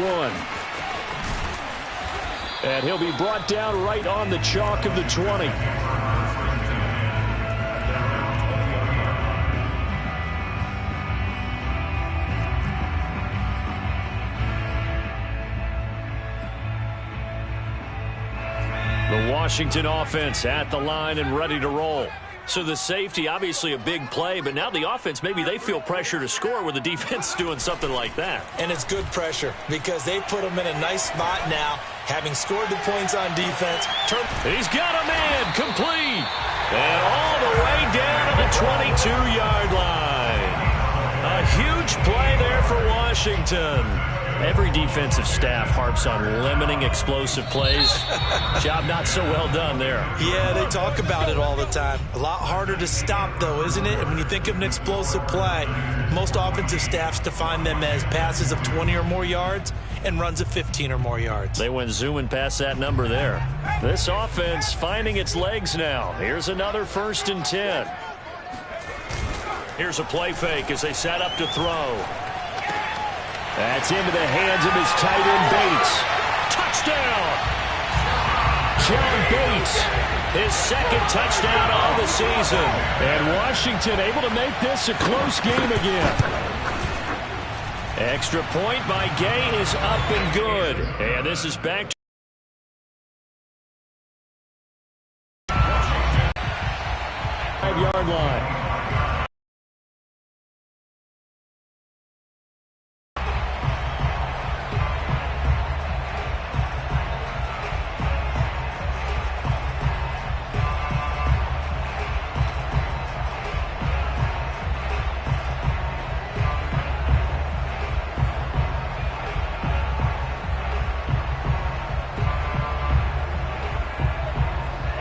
run. And he'll be brought down right on the chalk of the 20. The Washington offense at the line and ready to roll. So the safety, obviously a big play, but now the offense, maybe they feel pressure to score with the defense doing something like that. And it's good pressure because they put them in a nice spot now, having scored the points on defense. He's got a man complete. And all the way down to the 22-yard line. A huge play there for Washington. Every defensive staff harps on limiting explosive plays. Job not so well done there. Yeah, they talk about it all the time. A lot harder to stop, though, isn't it? And when you think of an explosive play, most offensive staffs define them as passes of 20 or more yards and runs of 15 or more yards. They went zooming past that number there. This offense finding its legs now. Here's another 1st and 10. Here's a play fake as they set up to throw. That's into the hands of his tight end, Bates. Touchdown! John Bates, his 2nd touchdown of the season. And Washington able to make this a close game again. Extra point by Gay is up and good. And this is back to 5-yard line.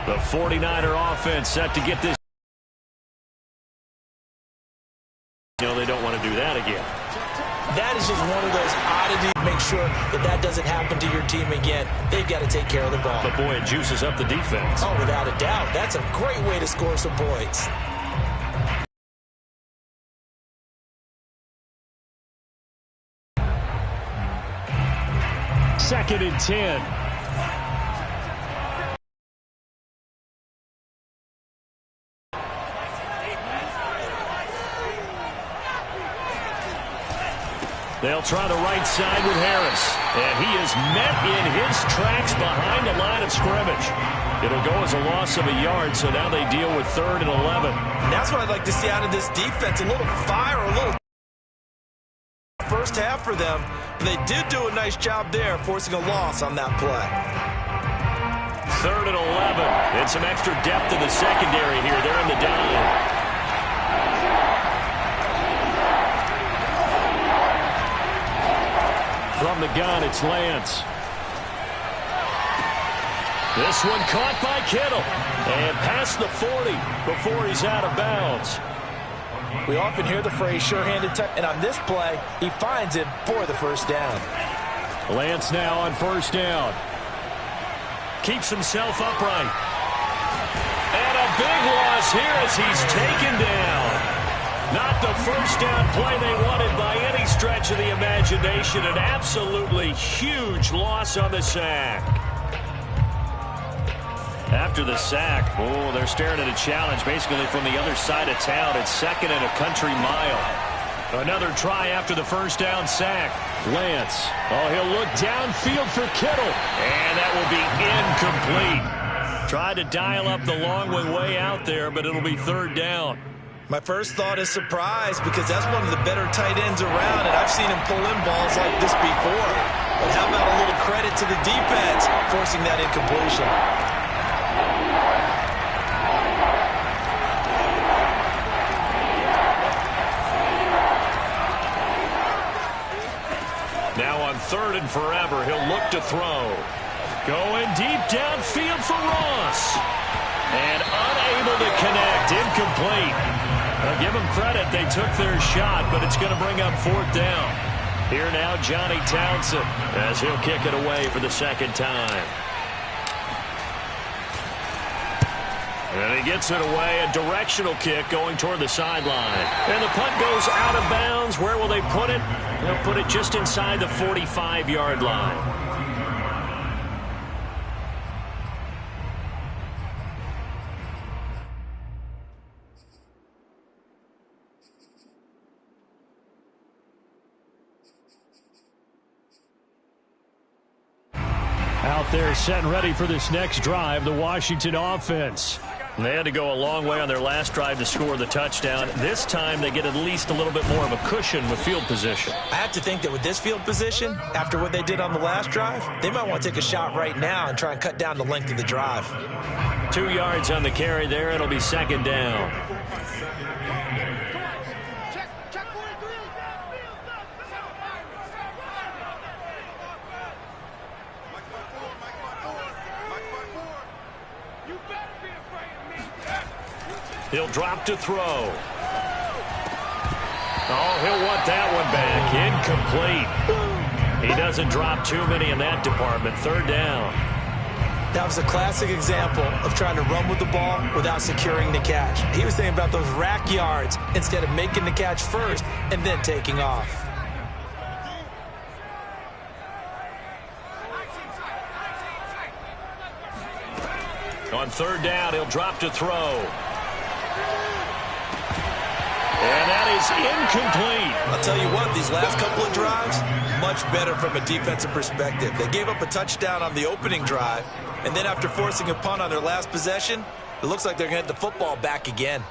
The 49er offense set to get this. No, they don't want to do that again. That is just one of those oddities. Make sure that doesn't happen to your team again. They've got to take care of the ball. But, boy, it juices up the defense. Oh, without a doubt. That's a great way to score some points. Second and 10. They'll try the right side with Harris. And he is met in his tracks behind the line of scrimmage. It'll go as a loss of a yard, so now they deal with 3rd and 11. And that's what I'd like to see out of this defense. A little fire, a little first half for them. They did do a nice job there, forcing a loss on that play. 3rd and 11. And some extra depth in the secondary here. They're in the down. From the gun, it's Lance. This one caught by Kittle. And past the 40 before he's out of bounds. We often hear the phrase sure-handed touch, and on this play, he finds him for the 1st down. Lance now on 1st down. Keeps himself upright. And a big loss here as he's taken down. Not the 1st down play they wanted by any stretch of the imagination. An absolutely huge loss on the sack. After the sack, oh, they're staring at a challenge basically from the other side of town. It's 2nd and a country mile. Another try after the 1st down sack. Lance, oh, he'll look downfield for Kittle. And that will be incomplete. Tried to dial up the long one way out there, but it'll be 3rd down. My first thought is surprise because that's one of the better tight ends around, and I've seen him pull in balls like this before. But how about a little credit to the defense forcing that incompletion? Now on 3rd and forever, he'll look to throw. Going deep downfield for Ross. And unable to connect. Incomplete. I'll give them credit. They took their shot, but it's going to bring up 4th down. Here now, Johnny Townsend, as he'll kick it away for the 2nd time. And he gets it away, a directional kick going toward the sideline. And the punt goes out of bounds. Where will they put it? They'll put it just inside the 45-yard line. Out there set and ready for this next drive, the Washington offense. They had to go a long way on their last drive to score the touchdown. This time they get at least a little bit more of a cushion with field position. I have to think that with this field position, after what they did on the last drive, they might want to take a shot right now and try and cut down the length of the drive. 2 yards on the carry there. It'll be second down. He'll drop to throw. Oh, he'll want that one back. Incomplete. He doesn't drop too many in that department. Third down. That was a classic example of trying to run with the ball without securing the catch. He was thinking about those rack yards instead of making the catch first and then taking off. On third down, he'll drop to throw. And that is incomplete. I'll tell you what, these last couple of drives, much better from a defensive perspective. They gave up a touchdown on the opening drive, and then after forcing a punt on their last possession, it looks like they're going to get the football back again.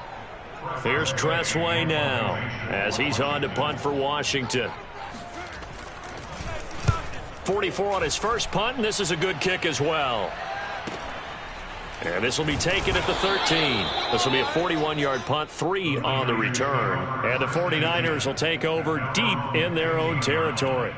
Here's Tressway now as he's on to punt for Washington. 44 on his first punt, and this is a good kick as well. And this will be taken at the 13. This will be a 41-yard punt, 3 on the return. And the 49ers will take over deep in their own territory.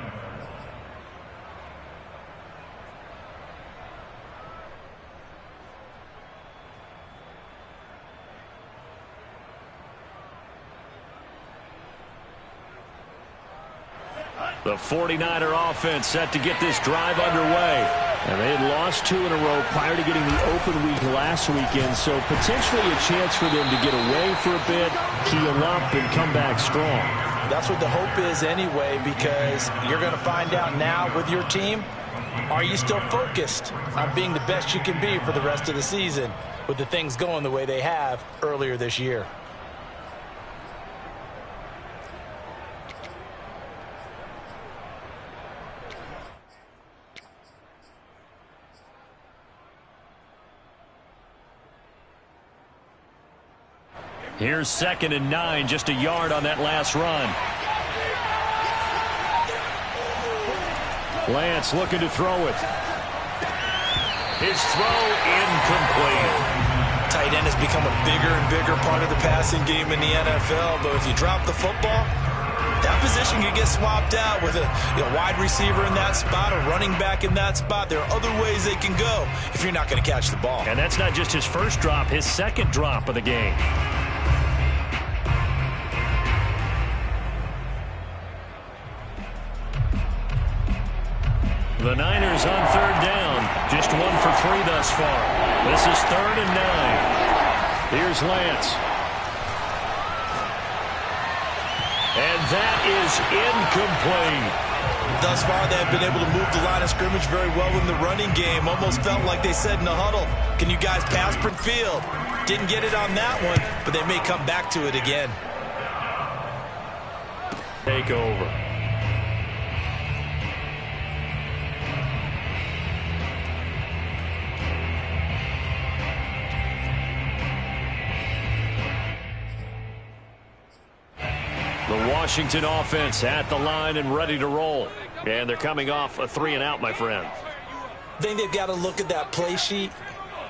The 49er offense set to get this drive underway. And they had lost 2 in a row prior to getting the open week last weekend, so potentially a chance for them to get away for a bit, keel up, and come back strong. That's what the hope is anyway, because you're going to find out now with your team, are you still focused on being the best you can be for the rest of the season with the things going the way they have earlier this year? Here's 2nd and 9, just a yard on that last run. Lance looking to throw it. His throw incomplete. Tight end has become a bigger and bigger part of the passing game in the NFL, but if you drop the football, that position can get swapped out with a wide receiver in that spot, a running back in that spot. There are other ways they can go if you're not going to catch the ball. And that's not just his first drop, his second drop of the game. The Niners on third down. Just 1 for 3 thus far. This is 3rd and 9. Here's Lance. And that is incomplete. Thus far, they have been able to move the line of scrimmage very well in the running game. Almost felt like they said in the huddle, can you guys pass from field? Didn't get it on that one, but they may come back to it again. Take over. The Washington offense at the line and ready to roll. And they're coming off a 3 and out, my friend. I think they've got to look at that play sheet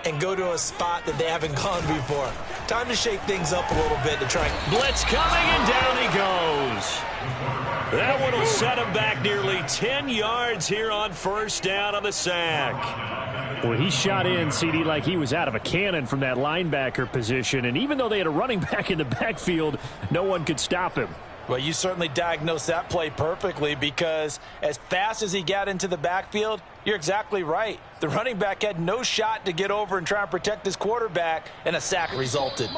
and go to a spot that they haven't gone before. Time to shake things up a little bit to try. Blitz coming, and down he goes. That one will set him back nearly 10 yards here on first down on the sack. Well, he shot in, CD, like he was out of a cannon from that linebacker position. And even though they had a running back in the backfield, no one could stop him. Well, you certainly diagnosed that play perfectly, because as fast as he got into the backfield, you're exactly right. The running back had no shot to get over and try and protect his quarterback, and a sack resulted.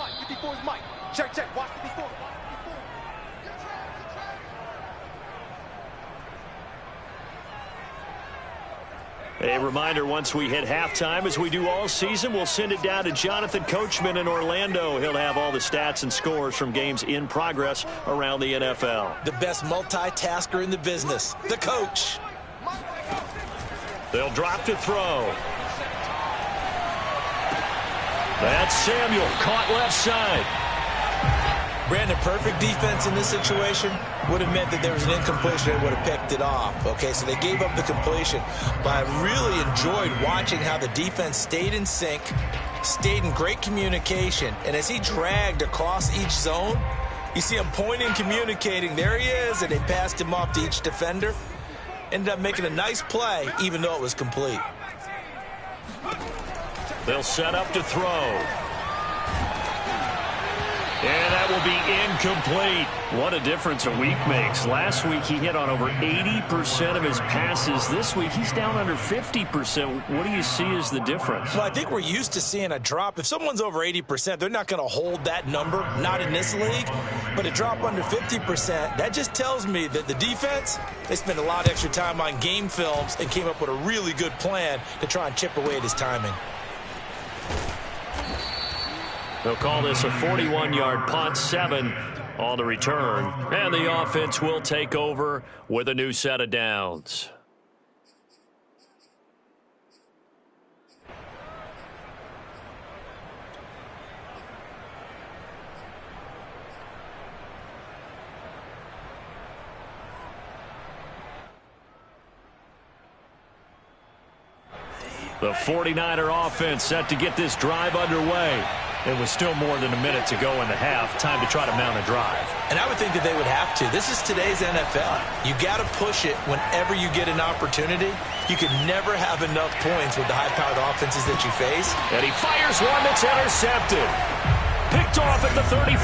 Check. Watch the before. A reminder, once we hit halftime, as we do all season, we'll send it down to Jonathan Coachman in Orlando. He'll have all the stats and scores from games in progress around the NFL. The best multitasker in the business, the coach. They'll drop to throw. That's Samuel, caught left side. Brandon, perfect defense in this situation would have meant that there was an incompletion and would have picked it off. Okay, so they gave up the completion. But I really enjoyed watching how the defense stayed in sync, stayed in great communication. And as he dragged across each zone, you see him pointing, communicating. There he is, and they passed him off to each defender. Ended up making a nice play, even though it was complete. They'll set up to throw. And that will be incomplete. What a difference a week makes. Last week he hit on over 80% of his passes. This week he's down under 50%. What do you see as the difference? Well, I think we're used to seeing a drop. If someone's over 80%, they're not going to hold that number, not in this league. But a drop under 50%, that just tells me that the defense, they spent a lot of extra time on game films and came up with a really good plan to try and chip away at his timing. They'll call this a 41-yard punt, 7 on the return. And the offense will take over with a new set of downs. The 49er offense set to get this drive underway. It was still more than a minute to go in the half. Time to try to mount a drive. And I would think that they would have to. This is today's NFL. You got to push it whenever you get an opportunity. You can never have enough points with the high-powered offenses that you face. And he fires one that's intercepted. Picked off at the 35.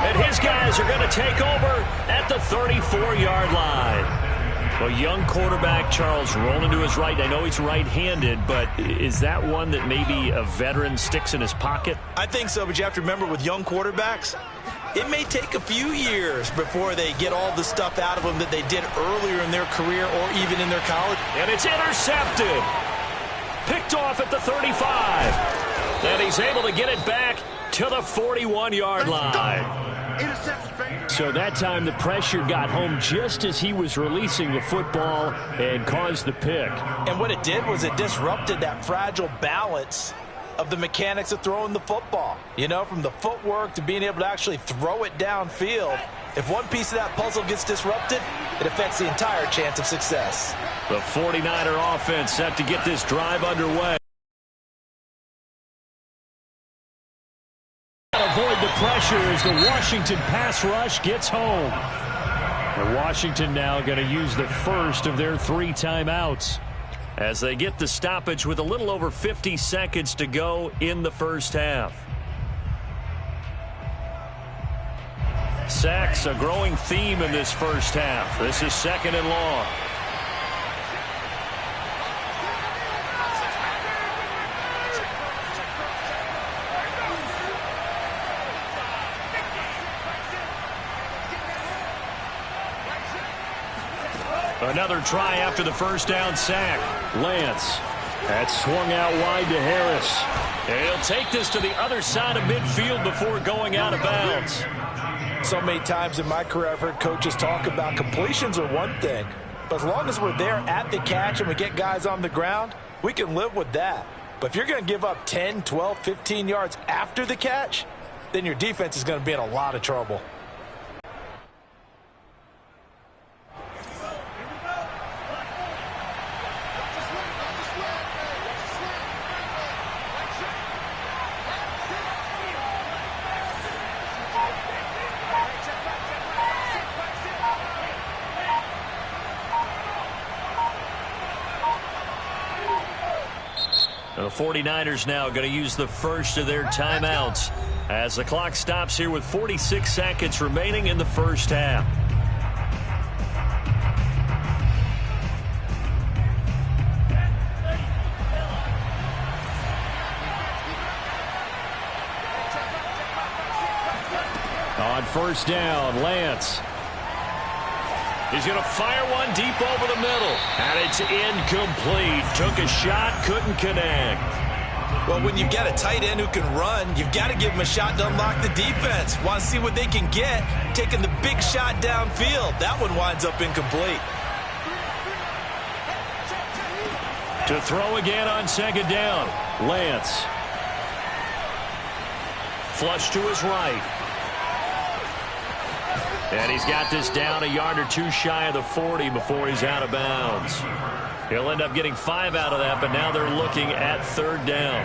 And his guys are going to take over at the 34-yard line. Well, young quarterback Charles rolling to his right. I know he's right-handed, but is that one that maybe a veteran sticks in his pocket? I think so, but you have to remember with young quarterbacks, it may take a few years before they get all the stuff out of them that they did earlier in their career or even in their college. And it's intercepted. Picked off at the 35. And he's able to get it back to the 41-yard line. So that time the pressure got home just as he was releasing the football and caused the pick. And what it did was it disrupted that fragile balance of the mechanics of throwing the football. You know, from the footwork to being able to actually throw it downfield. If one piece of that puzzle gets disrupted, it affects the entire chance of success. The 49er offense set to get this drive underway. Avoid the pressure as the Washington pass rush gets home. And Washington now going to use the first of their 3 timeouts as they get the stoppage with a little over 50 seconds to go in the first half. Sacks, a growing theme in this first half. This is 2nd and long. Another try after the first down sack. Lance. That's swung out wide to Harris. And he'll take this to the other side of midfield before going out of bounds. So many times in my career I've heard coaches talk about completions are one thing. But as long as we're there at the catch and we get guys on the ground, we can live with that. But if you're going to give up 10, 12, 15 yards after the catch, then your defense is going to be in a lot of trouble. The 49ers now going to use the first of their timeouts as the clock stops here with 46 seconds remaining in the first half. On first down, Lance. He's going to fire one deep over the middle. And it's incomplete. Took a shot, couldn't connect. Well, when you've got a tight end who can run, you've got to give him a shot to unlock the defense. Want to see what they can get, taking the big shot downfield. That one winds up incomplete. To throw again on second down, Lance. Flush to his right. And he's got this down a yard or two shy of the 40 before he's out of bounds. He'll end up getting 5 out of that, but now they're looking at third down.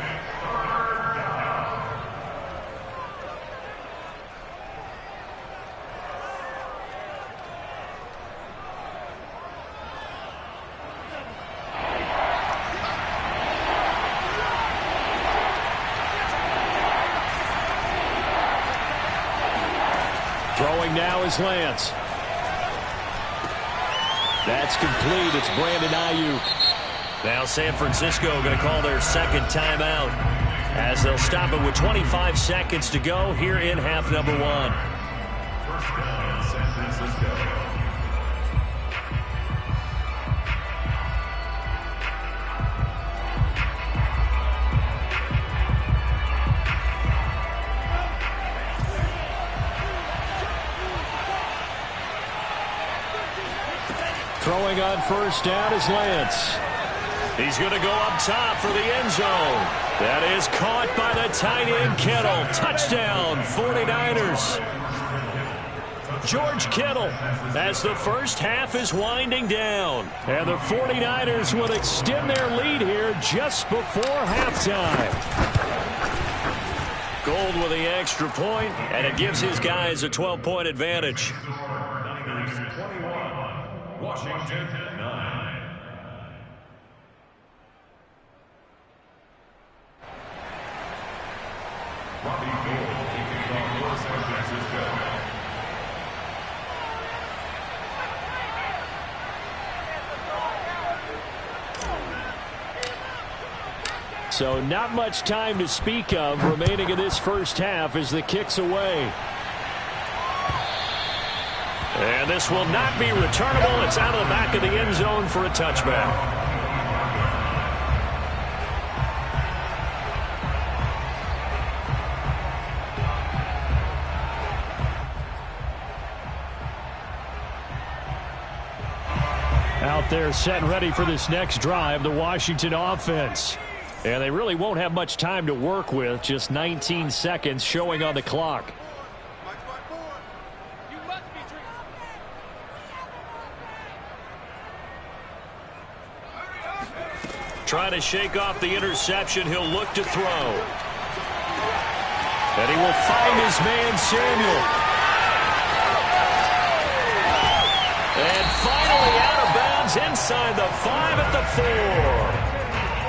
Throwing now is Lance. That's complete. It's Brandon Ayuk. Now San Francisco going to call their second timeout as they'll stop it with 25 seconds to go here in half number 1. First down, San Francisco. Throwing on first down is Lance. He's going to go up top for the end zone. That is caught by the tight end Kittle. Touchdown, 49ers. George Kittle as the first half is winding down. And the 49ers will extend their lead here just before halftime. Gold with the extra point, and it gives his guys a 12-point advantage. Niners 21, Washington 9. Robbie Gould taking on San Francisco. So not much time to speak of remaining in this first half as the kick's away. And this will not be returnable. It's out of the back of the end zone for a touchback. Out there set and ready for this next drive, the Washington offense. And they really won't have much time to work with, just 19 seconds showing on the clock. Trying to shake off the interception, he'll look to throw. And he will find his man, Samuel. And finally out of bounds inside the 5 at the 4.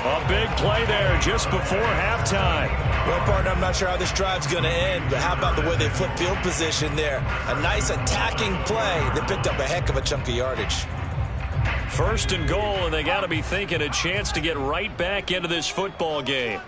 A big play there just before halftime. Well, partner, I'm not sure how this drive's going to end, but how about the way they flip field position there? A nice attacking play. They picked up a heck of a chunk of yardage. First and goal, and they got to be thinking a chance to get right back into this football game.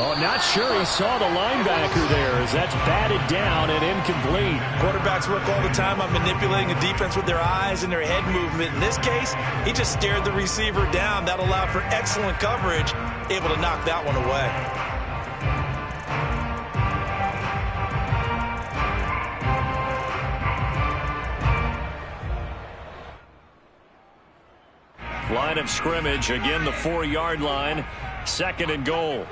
Oh, not sure he saw the linebacker there as that's batted down and incomplete. Quarterbacks work all the time on manipulating a defense with their eyes and their head movement. In this case, he just stared the receiver down. That allowed for excellent coverage, able to knock that one away. Line of scrimmage, again the 4-yard line, second and goal.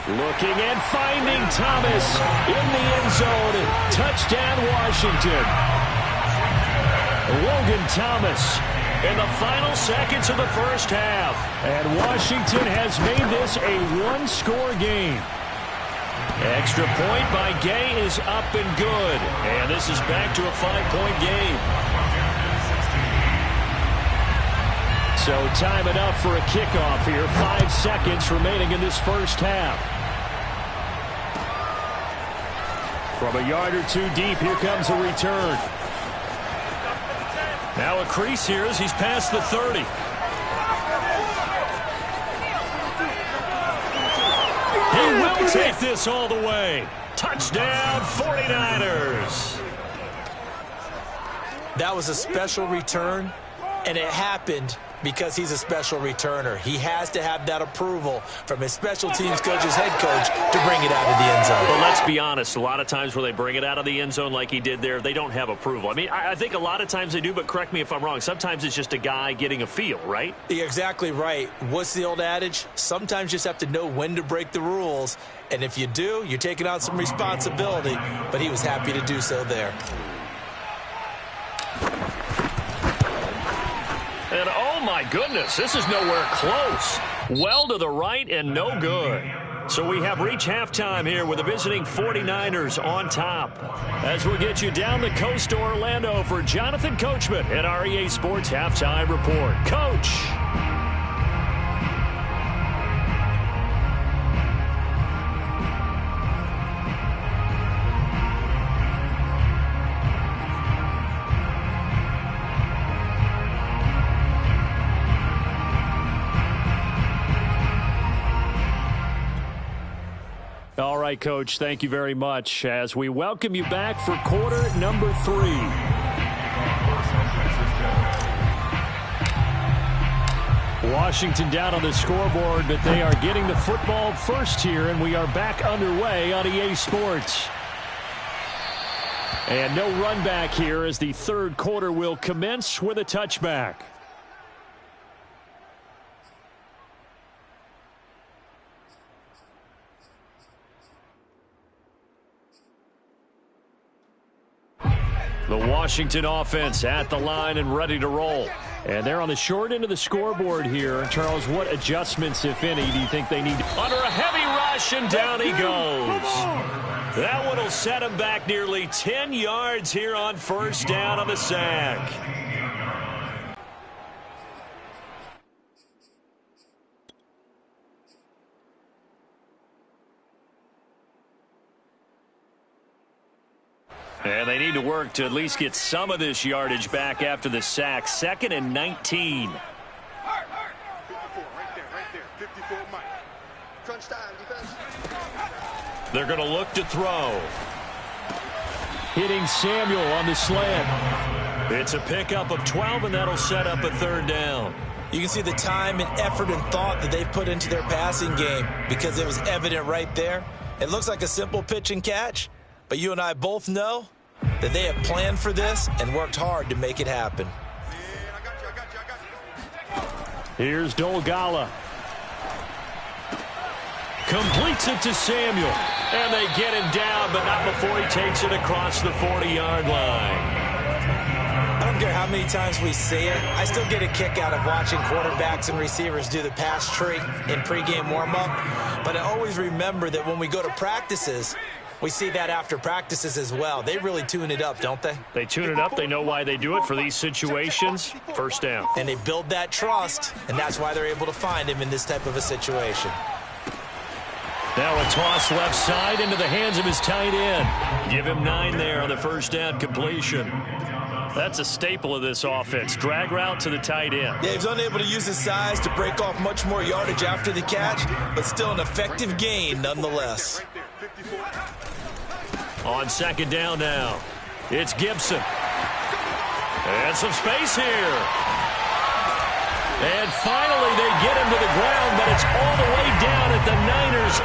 Looking and finding Thomas in the end zone. Touchdown, Washington. Logan Thomas in the final seconds of the first half. And Washington has made this a one-score game. Extra point by Gay is up and good. And this is back to a 5-point game. So time enough for a kickoff here. 5 seconds remaining in this first half. From a yard or two deep, here comes a return. Now a crease here as he's past the 30. He will take this all the way. Touchdown, 49ers. That was a special return, and it happened because he's a special returner. He has to have that approval from his special teams coach, his head coach, to bring it out of the end zone. Well, let's be honest. A lot of times when they bring it out of the end zone like he did there, they don't have approval. I mean, I think a lot of times they do, but correct me if I'm wrong. Sometimes it's just a guy getting a feel, right? You're exactly right. What's the old adage? Sometimes you just have to know when to break the rules. And if you do, you're taking on some responsibility. But he was happy to do so there. And oh my goodness, this is nowhere close. Well to the right and no good. So we have reached halftime here with the visiting 49ers on top. As we'll get you down the coast to Orlando for Jonathan Coachman at our EA Sports Halftime Report. Coach. All right, Coach, thank you very much as we welcome you back for quarter number 3. Washington down on the scoreboard, but they are getting the football first here, and we are back underway on EA Sports. And no run back here as the third quarter will commence with a touchback. The Washington offense at the line and ready to roll. And they're on the short end of the scoreboard here. Charles, what adjustments, if any, do you think they need? Under a heavy rush, and down he goes. That one will set him back nearly 10 yards here on first down on the sack. And they need to work to at least get some of this yardage back after the sack. 2nd and 19. 54 right there. 54 Mike. Crunch time, defense. They're going to look to throw. Hitting Samuel on the slant. It's a pickup of 12, and that'll set up a third down. You can see the time and effort and thought that they've put into their passing game because it was evident right there. It looks like a simple pitch and catch, but you and I both know that they have planned for this and worked hard to make it happen. Here's Dolgala. Completes it to Samuel. And they get him down, but not before he takes it across the 40-yard line. I don't care how many times we see it. I still get a kick out of watching quarterbacks and receivers do the pass tree in pregame warm-up. But I always remember that when we go to practices, we see that after practices as well. They really tune it up, don't they? They tune it up. They know why they do it for these situations. First down. And they build that trust, and that's why they're able to find him in this type of a situation. Now a toss left side into the hands of his tight end. Give him 9 there on the first down completion. That's a staple of this offense. Drag route to the tight end. Yeah, he's unable to use his size to break off much more yardage after the catch, but still an effective gain nonetheless. On second down now, it's Gibson. And some space here. And finally they get him to the ground, but it's all the way down at the Niners'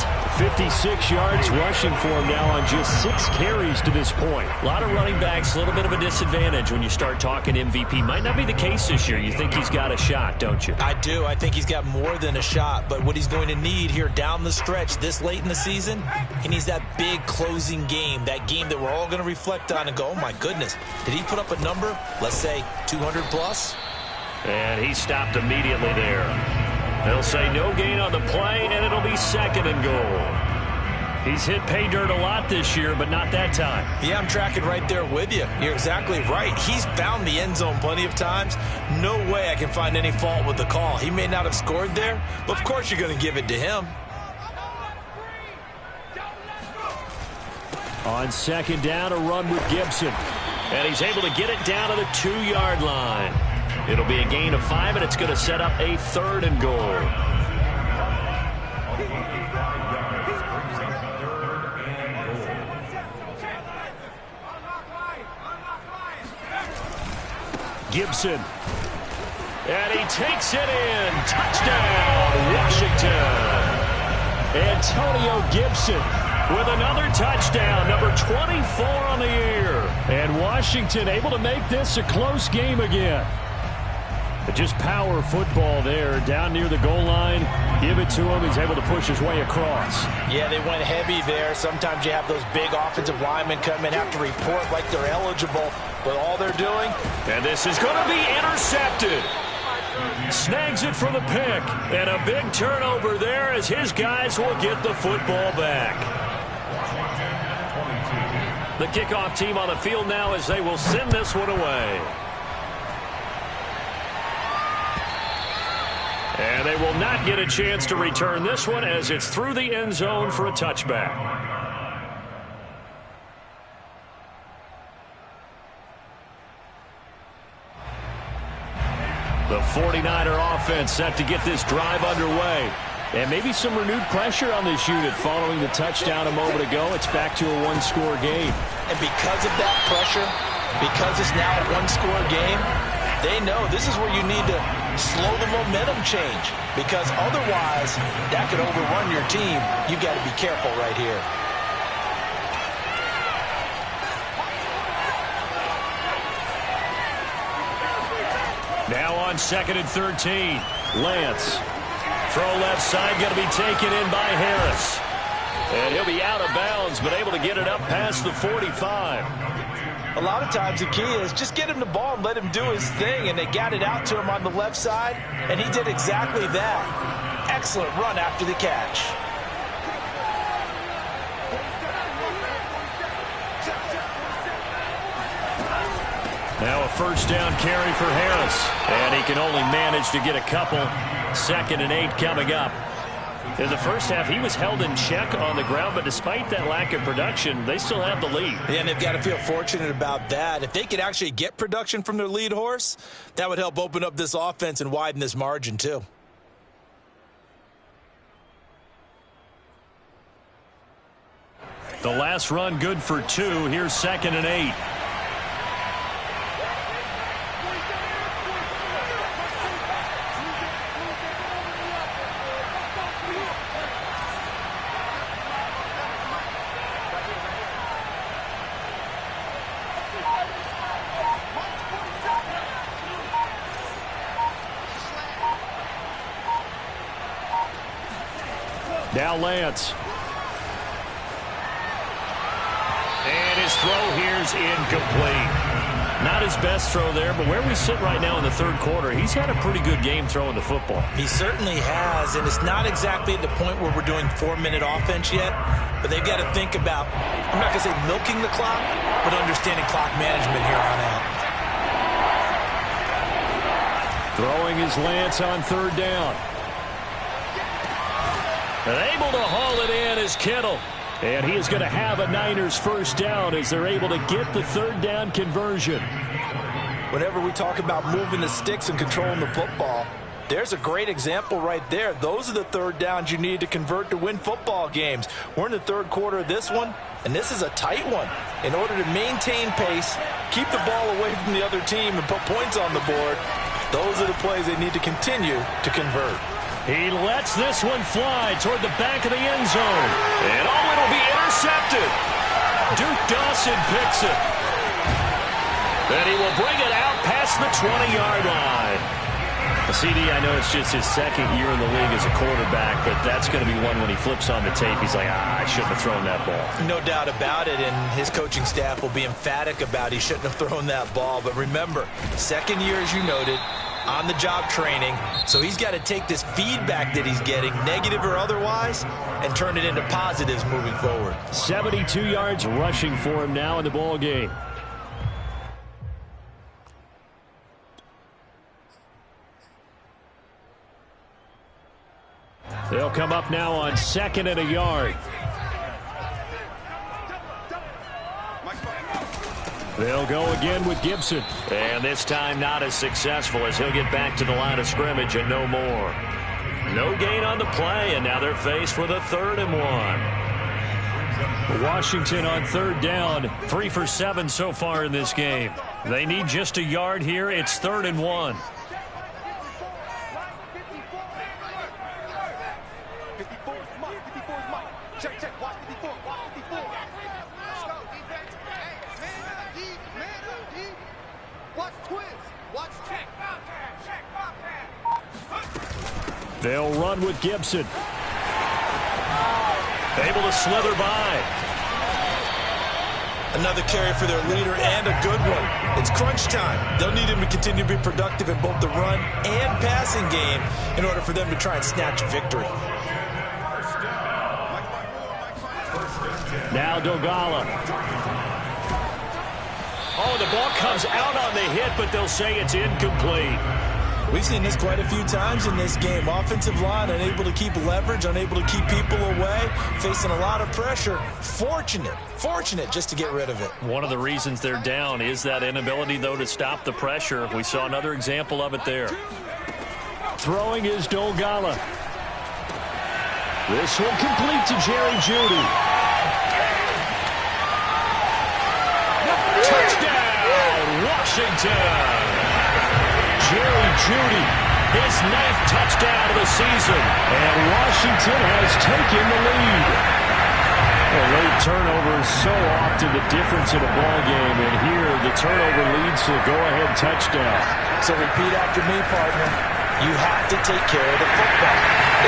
8. 56 yards rushing for him now on just 6 carries to this point. A lot of running backs, a little bit of a disadvantage when you start talking MVP. Might not be the case this year. You think he's got a shot, don't you? I do. I think he's got more than a shot. But what he's going to need here down the stretch this late in the season, he needs that big closing game, that game that we're all going to reflect on and go, oh, my goodness, did he put up a number, let's say 200 plus? And he stopped immediately there. They'll say no gain on the play, and it'll be 2nd and goal. He's hit pay dirt a lot this year, but not that time. Yeah, I'm tracking right there with you. You're exactly right. He's found the end zone plenty of times. No way I can find any fault with the call. He may not have scored there, but of course you're going to give it to him. On second down, a run with Gibson. And he's able to get it down to the 2-yard line. It'll be a gain of 5, and it's going to set up a 3rd and goal. Gibson. And he takes it in. Touchdown, Washington. Antonio Gibson with another touchdown, number 24 on the year. And Washington able to make this a close game again. But just power football there down near the goal line. Give it to him. He's able to push his way across. Yeah, they went heavy there. Sometimes you have those big offensive linemen come in, have to report like they're eligible, but all they're doing. And this is going to be intercepted. Snags it for the pick. And a big turnover there as his guys will get the football back. The kickoff team on the field now as they will send this one away. And they will not get a chance to return this one as it's through the end zone for a touchback. The 49er offense set to get this drive underway. And maybe some renewed pressure on this unit following the touchdown a moment ago. It's back to a one-score game. And because of that pressure, because it's now a one-score game, they know this is where you need to slow the momentum change, because otherwise that could overrun your team. You've got to be careful right here. Now on 2nd and 13, Lance. Throw left side, going to be taken in by Harris. And he'll be out of bounds, but able to get it up past the 45. A lot of times the key is just get him the ball and let him do his thing, and they got it out to him on the left side, and he did exactly that. Excellent run after the catch. Now a first down carry for Harris, and he can only manage to get a couple. 2nd and 8 coming up. In the first half, he was held in check on the ground, but despite that lack of production, they still have the lead. Yeah, and they've got to feel fortunate about that. If they could actually get production from their lead horse, that would help open up this offense and widen this margin too. The last run good for 2. Here's 2nd and 8. Now Lance. And his throw here's incomplete. Not his best throw there, but where we sit right now in the 3rd quarter, he's had a pretty good game throwing the football. He certainly has, and it's not exactly at the point where we're doing 4-minute offense yet, but they've got to think about, I'm not going to say milking the clock, but understanding clock management here on out. Throwing is Lance on 3rd down. And able to haul it in is Kittle. And he is going to have a Niners first down as they're able to get the 3rd down conversion. Whenever we talk about moving the sticks and controlling the football, there's a great example right there. Those are the 3rd downs you need to convert to win football games. We're in the 3rd quarter of this one, and this is a tight one. In order to maintain pace, keep the ball away from the other team, and put points on the board, those are the plays they need to continue to convert. He lets this one fly toward the back of the end zone. And it'll be intercepted. Duke Dawson picks it. And he will bring it out past the 20-yard line. CD, I know it's just his 2nd year in the league as a quarterback, but that's going to be one when he flips on the tape. He's like, I shouldn't have thrown that ball. No doubt about it, and his coaching staff will be emphatic about he shouldn't have thrown that ball. But remember, 2nd year, as you noted, on-the-job training, so he's got to take this feedback that he's getting, negative or otherwise, and turn it into positives moving forward. 72 yards rushing for him now in the ball game. They'll come up now on 2nd and a yard. They'll go again with Gibson. And this time not as successful as he'll get back to the line of scrimmage and no more. No gain on the play, and now they're faced with a 3rd and 1. Washington on 3rd down, 3 for 7 so far in this game. They need just a yard here. It's 3rd and 1. They'll run with Gibson. Able to slither by. Another carry for their leader and a good one. It's crunch time. They'll need him to continue to be productive in both the run and passing game in order for them to try and snatch a victory. Now Dogala. Oh, the ball comes out on the hit, but they'll say it's incomplete. We've seen this quite a few times in this game. Offensive line unable to keep leverage, unable to keep people away, facing a lot of pressure. Fortunate just to get rid of it. One of the reasons they're down is that inability, though, to stop the pressure. We saw another example of it there. Throwing is Dogala. This one complete to Jerry Jeudy. Touchdown, Washington. Jerry Jeudy, his 9th touchdown of the season. And Washington has taken the lead. Well, late turnovers so often the difference in a ball game. And here, the turnover leads to a go-ahead touchdown. So repeat after me, partner. You have to take care of the football.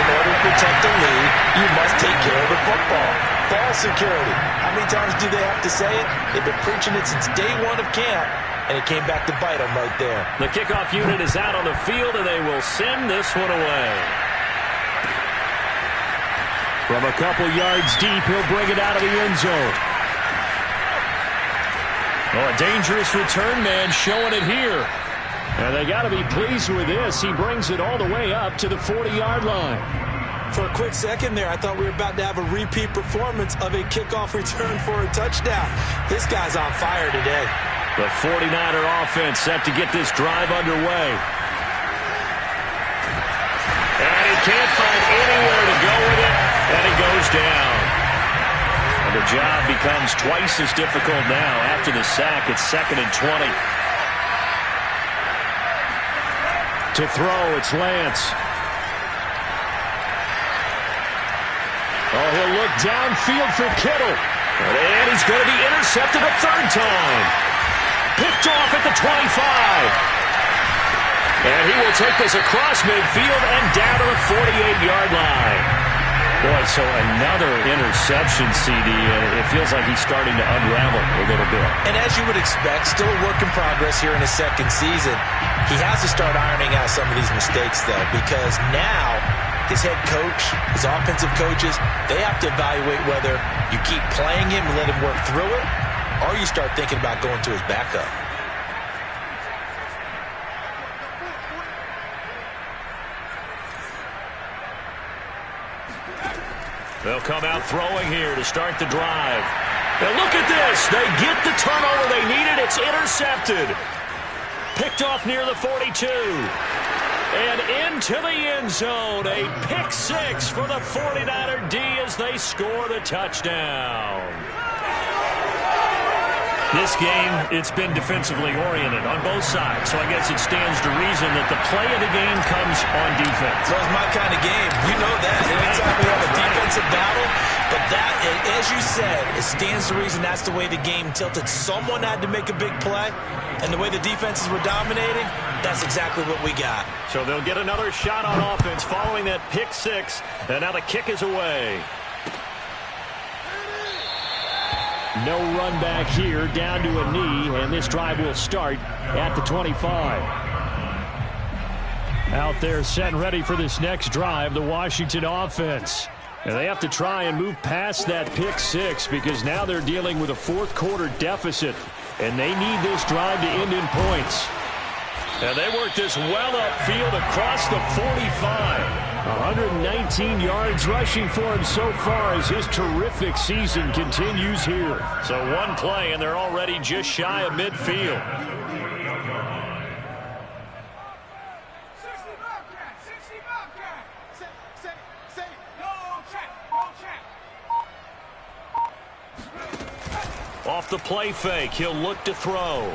In order to protect the lead, you must take care of the football. Ball security. How many times do they have to say it? They've been preaching it since day one of camp. And it came back to bite them right there. The kickoff unit is out on the field, and they will send this one away. From a couple yards deep, he'll bring it out of the end zone. Oh, a dangerous return man showing it here. And they got to be pleased with this. He brings it all the way up to the 40-yard line. For a quick second there, I thought we were about to have a repeat performance of a kickoff return for a touchdown. This guy's on fire today. The 49er offense set to get this drive underway. And he can't find anywhere to go with it, and he goes down. And the job becomes twice as difficult now. After the sack, it's 2nd and 20. To throw, it's Lance. Oh, he'll look downfield for Kittle. And he's going to be intercepted a 3rd time. Picked off at the 25. And he will take this across midfield and down to the 48-yard line. Boy, so another interception, CD, and it feels like he's starting to unravel a little bit. And as you would expect, still a work in progress here in his 2nd season. He has to start ironing out some of these mistakes, though, because now his head coach, his offensive coaches, they have to evaluate whether you keep playing him and let him work through it, or you start thinking about going to his backup. They'll come out throwing here to start the drive. Now look at this. They get the turnover they needed. It's intercepted. Picked off near the 42. And into the end zone. A pick 6 for the 49er D as they score the touchdown. This game, it's been defensively oriented on both sides, so I guess it stands to reason that the play of the game comes on defense. Well, it's my kind of game. You know that. Anytime we have a defensive battle, but that, as you said, it stands to reason that's the way the game tilted. Someone had to make a big play, and the way the defenses were dominating, that's exactly what we got. So they'll get another shot on offense following that pick 6, and now the kick is away. No run back here, down to a knee, and this drive will start at the 25. Out there set and ready for this next drive, the Washington offense. And they have to try and move past that pick six because now they're dealing with a fourth quarter deficit. And they need this drive to end in points. And they work this well upfield across the 45. 119 yards rushing for him so far as his terrific season continues here. So one play, and they're already just shy of midfield. Off the play fake, he'll look to throw.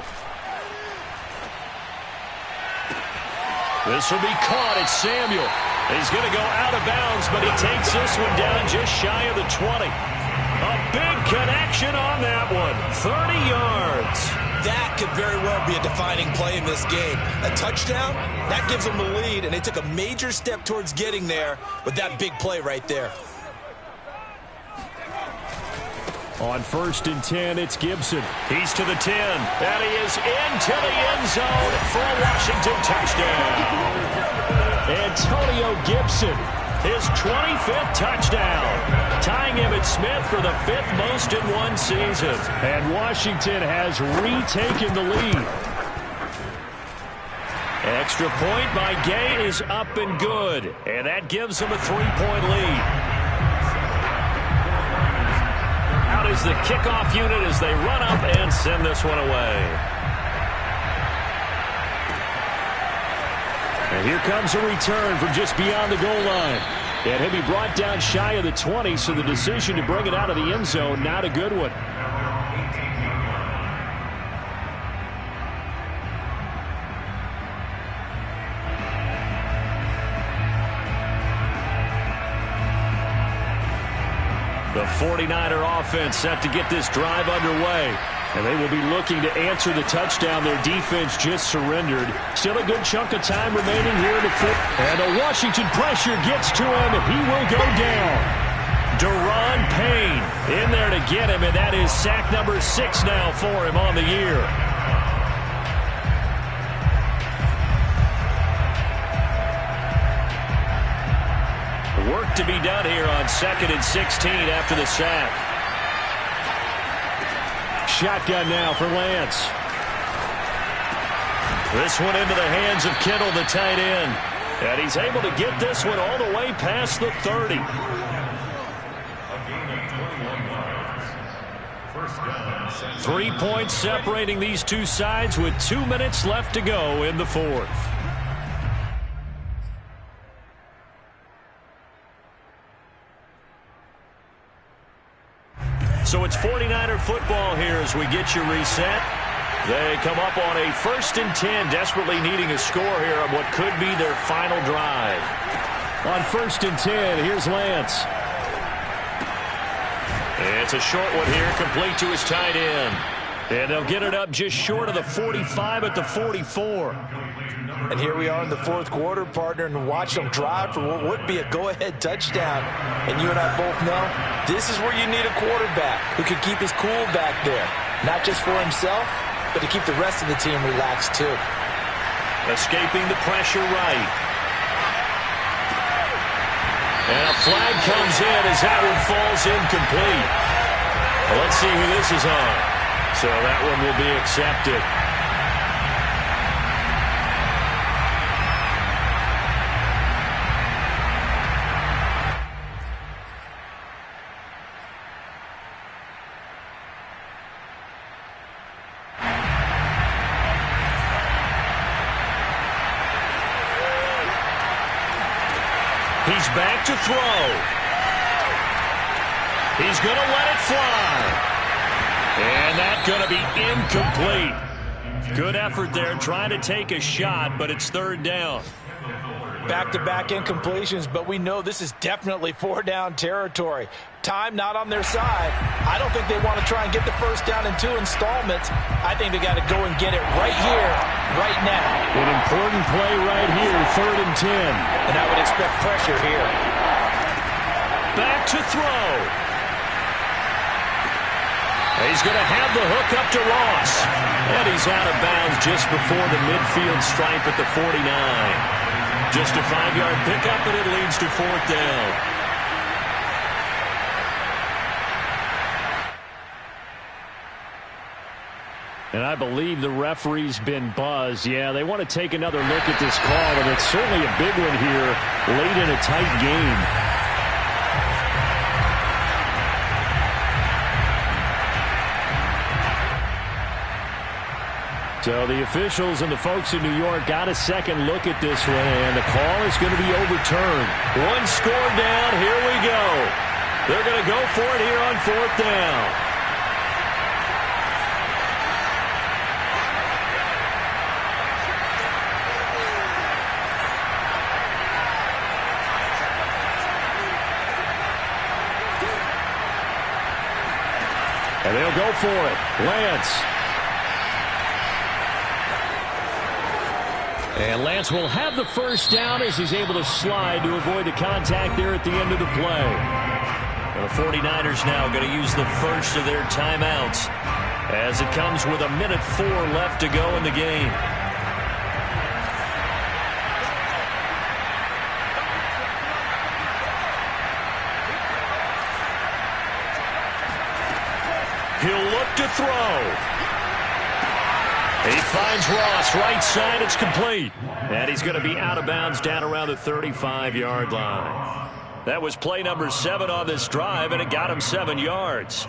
This will be caught. It's Samuel. He's going to go out of bounds, but he takes this one down just shy of the 20. A big connection on that one. 30 yards. That could very well be a defining play in this game. A touchdown, that gives them the lead, and they took a major step towards getting there with that big play right there. On 1st and 10, it's Gibson. He's to the 10, and he is into the end zone for a Washington touchdown. Antonio Gibson, his 25th touchdown, tying Emmitt Smith for the 5th most in one season. And Washington has retaken the lead. Extra point by Gay is up and good, and that gives them a 3-point lead. Out is the kickoff unit as they run up and send this one away. And here comes a return from just beyond the goal line. And he'll be brought down shy of the 20, so the decision to bring it out of the end zone, not a good one. The 49er offense set to get this drive underway. And they will be looking to answer the touchdown their defense just surrendered. Still a good chunk of time remaining here in the fifth. And a Washington pressure gets to him. He will go down. Deron Payne in there to get him, and that is sack number 6 now for him on the year. Work to be done here on 2nd and 16 after the sack. Shotgun now for Lance. This one into the hands of Kittle, the tight end. And he's able to get this one all the way past the 30. A gain of 21 yards. First down. 3 points separating these two sides with 2 minutes left to go in the fourth. So it's 49er football here as we get you reset. They come up on a 1st and 10, desperately needing a score here on what could be their final drive. On 1st and 10, here's Lance. It's a short one here, complete to his tight end. And they'll get it up just short of the 45 at the 44. And here we are in the fourth quarter, partner, and watch them drive for what would be a go-ahead touchdown. And you and I both know this is where you need a quarterback who can keep his cool back there. Not just for himself, but to keep the rest of the team relaxed too. Escaping the pressure right. And a flag comes in as that one falls incomplete. Well, let's see who this is on. So that one will be accepted. He's back to throw. He's going to let it fly. And that's going to be incomplete. Good effort there trying to take a shot, but it's 3rd down. Back-to-back incompletions, but we know this is definitely 4-down territory. Time not on their side. I don't think they want to try and get the first down in 2 installments. I think they got to go and get it right here, right now. An important play right here, 3rd and 10. And I would expect pressure here. Back to throw. He's going to have the hook up to Ross. And he's out of bounds just before the midfield stripe at the 49. Just a 5-yard pickup, and it leads to 4th down. And I believe the referee's been buzzed. Yeah, they want to take another look at this call, and it's certainly a big one here late in a tight game. So the officials and the folks in New York got a second look at this one, and the call is going to be overturned. One score down. Here we go. They're going to go for it here on 4th down. And they'll go for it. Lance. And Lance will have the first down as he's able to slide to avoid the contact there at the end of the play. The 49ers now going to use the first of their timeouts as it comes with 1:04 left to go in the game. He'll look to throw. He finds Ross right side. It's complete. And he's going to be out of bounds down around the 35-yard line. That was play number 7 on this drive, and it got him 7 yards.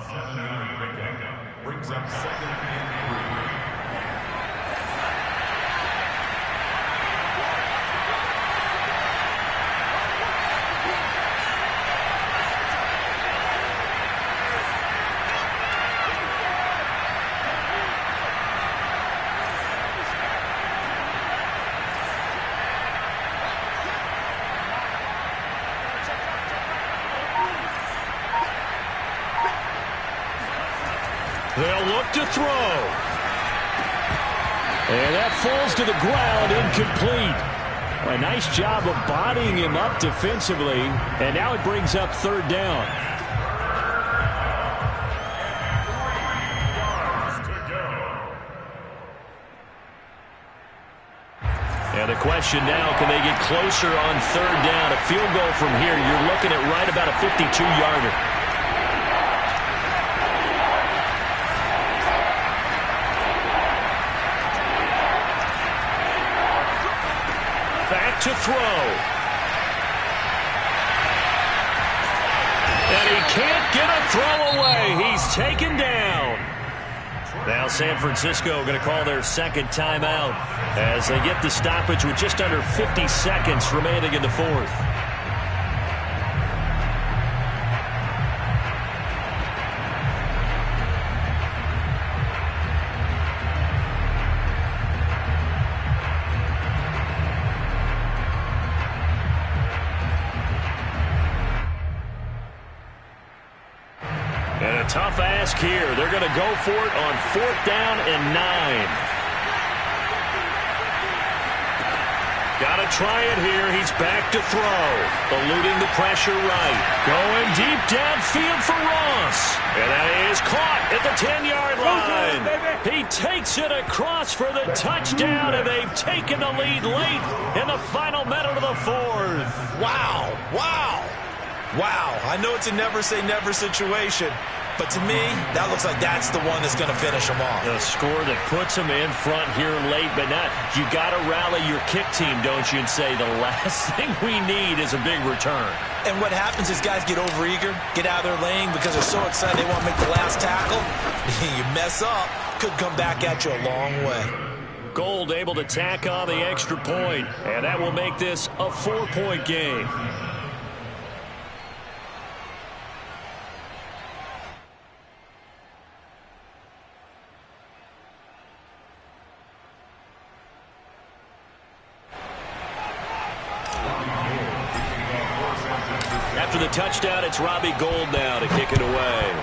Brings up 2nd and 3. They'll look to throw. And that falls to the ground, incomplete. A nice job of bodying him up defensively. And now it brings up 3rd down. And the question now, can they get closer on 3rd down? A field goal from here, you're looking at right about a 52-yarder. To throw. And he can't get a throw away. He's taken down. Now San Francisco going to call their second timeout as they get the stoppage with just under 50 seconds remaining in the 4th. Tough ask here. They're going to go for it on 4th down and 9. Got to try it here. He's back to throw. Eluding the pressure right. Going deep downfield for Ross. And that is caught at the 10-yard line. He takes it across for the touchdown, and they've taken the lead late in the final minute of the 4th. Wow. Wow. Wow. I know it's a never-say-never situation. But to me, that looks like that's the one that's going to finish them off. The score that puts them in front here late, but not. You got to rally your kick team, don't you, and say the last thing we need is a big return. And what happens is guys get overeager, get out of their lane because they're so excited they want to make the last tackle. You mess up, could come back at you a long way. Gold able to tack on the extra point, and that will make this a 4-point game. After the touchdown, it's Robbie Gould now to kick it away.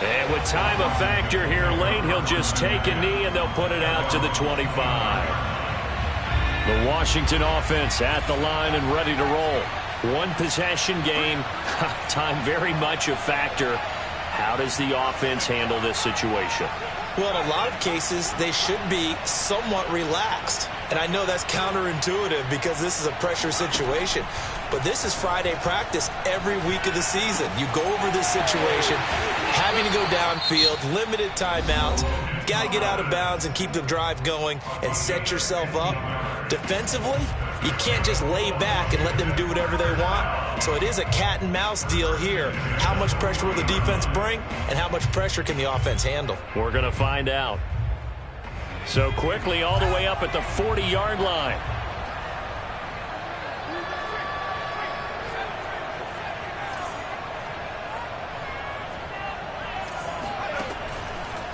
And with time a factor here late, he'll just take a knee and they'll put it out to the 25. The Washington offense at the line and ready to roll. One possession game. Time very much a factor. How does the offense handle this situation? Well, in a lot of cases, they should be somewhat relaxed. And I know that's counterintuitive because this is a pressure situation. But this is Friday practice every week of the season. You go over this situation, having to go downfield, limited timeouts, got to get out of bounds and keep the drive going and set yourself up. Defensively, you can't just lay back and let them do whatever they want. So it is a cat and mouse deal here. How much pressure will the defense bring, and how much pressure can the offense handle? We're going to find out. So quickly all the way up at the 40-yard line.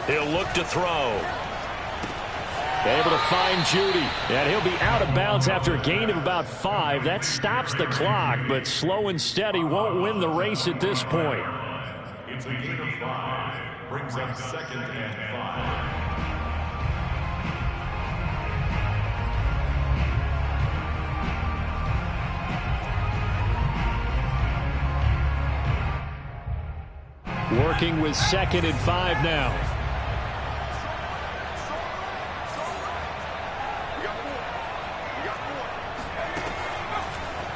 He'll look to throw. Able to find Judy. And he'll be out of bounds after a gain of about 5. That stops the clock, but slow and steady won't win the race at this point. It's a gain of 5. Brings up 2nd and 5. Working with 2nd and 5 now.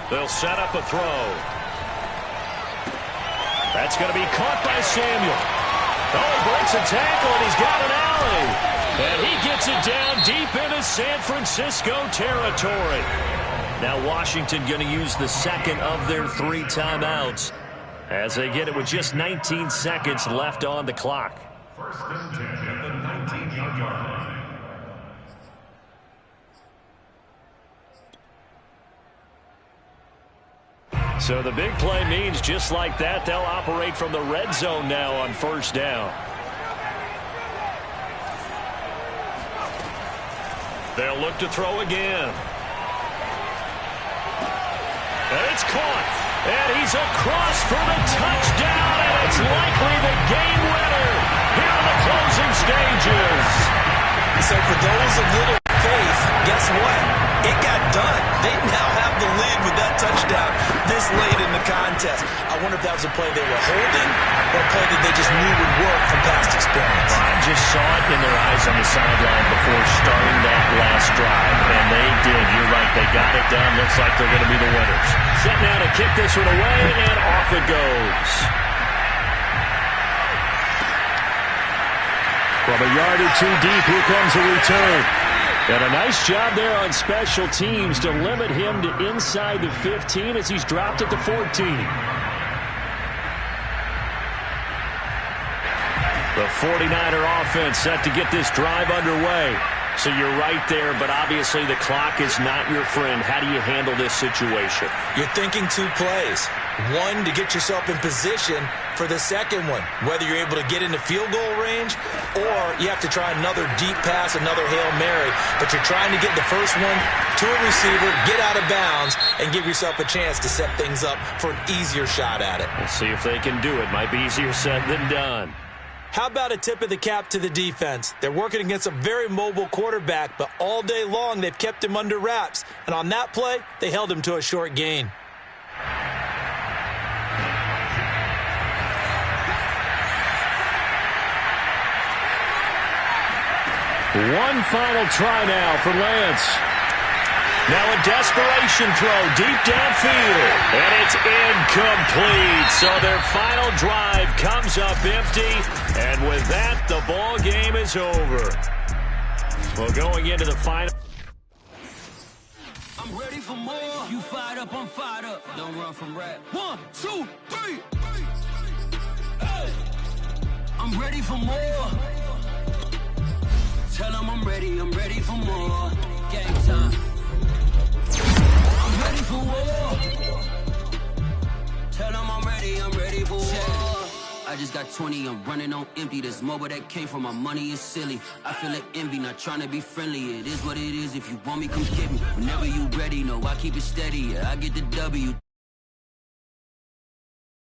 They'll set up a throw. That's going to be caught by Samuel. Oh, he breaks a tackle, and he's got an alley. And he gets it down deep into San Francisco territory. Now Washington going to use the second of their 3 timeouts as they get it with just 19 seconds left on the clock. 1st and 10 at the 19-yard line. So the big play means just like that, they'll operate from the red zone now on 1st down. They'll look to throw again. And it's caught. And he's across for the touchdown, and it's likely the game winner here in the closing stages. So for those of little faith, guess what? It got done. They now have the lead with that touchdown this late in the contest. I wonder if that was a play they were holding or a play that they just knew would work from past experience. I just saw it in their eyes on the sideline before starting that last drive, and they did. You're right. They got it done. Looks like they're going to be the winners. Set now to kick this one away, and off it goes. From a yard or 2 deep, here comes a return. And a nice job there on special teams to limit him to inside the 15 as he's dropped at the 14. The 49er offense set to get this drive underway. So you're right there, but obviously the clock is not your friend. How do you handle this situation? You're thinking 2 plays. One, to get yourself in position for the second one, whether you're able to get into field goal range or you have to try another deep pass, another Hail Mary. But you're trying to get the first one to a receiver, get out of bounds, and give yourself a chance to set things up for an easier shot at it. We'll see if they can do it. Might be easier said than done. How about a tip of the cap to the defense? They're working against a very mobile quarterback, but all day long they've kept him under wraps. And on that play, they held him to a short gain. One final try now for Lance. Now a desperation throw deep downfield. And it's incomplete. So their final drive comes up empty. And with that, the ball game is over. Well, going into the final. I'm ready for more. You fired up, I'm fired up. Don't run from rap. 1, 2, 3. Hey. I'm ready for more. Tell them I'm ready for more. Game time. I'm ready for war. Tell them I'm ready for war. I just got 20, I'm running on empty. This mobile that came from my money is silly. I feel like envy, not trying to be friendly. It is what it is, if you want me, come get me. Whenever you ready, no, I keep it steady, yeah, I get the W.